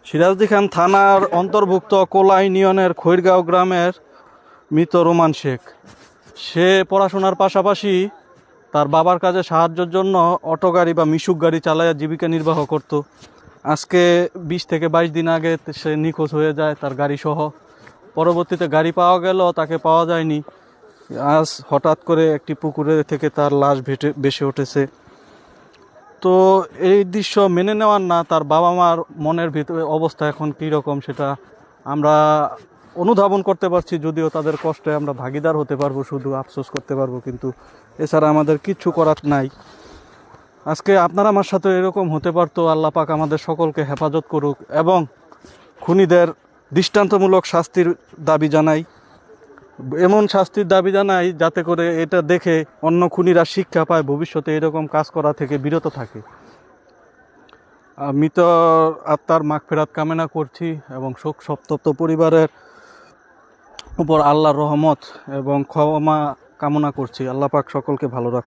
সিরাজদি খান থানার অন্তর্ভুক্ত কোলা ইউনিয়নের খৈরগাঁও গ্রামের মৃত রোমান শেখ। সে পড়াশোনার পাশাপাশি তার বাবার কাজে সাহায্যের জন্য অটো গাড়ি বা মিশুক গাড়ি চালায়া জীবিকা নির্বাহ করত। আজকে 20 থেকে 22 দিন আগে সে নিখোঁজ হয়ে যায় তার গাড়ি সহ। পরবর্তীতে গাড়ি পাওয়া গেল, তাকে পাওয়া যায়নি। আজ হঠাৎ করে একটি পুকুরে থেকে তার লাশ ভেসে উঠেছে। তো এই দৃশ্য মেনে নেওয়ার না, তার বাবা মার মনের ভিতরে অবস্থা এখন কী রকম সেটা আমরা অনুধাবন করতে পারছি। যদিও তাদের কষ্টে আমরা ভাগিদার হতে পারবো, শুধু আফসোস করতে পারবো, কিন্তু এছাড়া আমাদের কিচ্ছু করার নাই। আজকে আপনার আমার সাথে এরকম হতে পারতো। আল্লাহ পাক আমাদের সকলকে হেফাজত করুক এবং খুনিদের দৃষ্টান্তমূলক শাস্তির দাবি জানাই। এমন শাস্তির দাবি জানাই যাতে করে এটা দেখে অন্য খুনিরা শিক্ষা পায়, ভবিষ্যতে এরকম কাজ করা থেকে বিরত থাকে। মৃত আত্মার মাগফিরাত কামনা করছি এবং শোক সন্তপ্ত পরিবারের উপর আল্লাহর রহমত এবং ক্ষমা কামনা করছি। আল্লাহ পাক সকলকে ভালো রাখুন।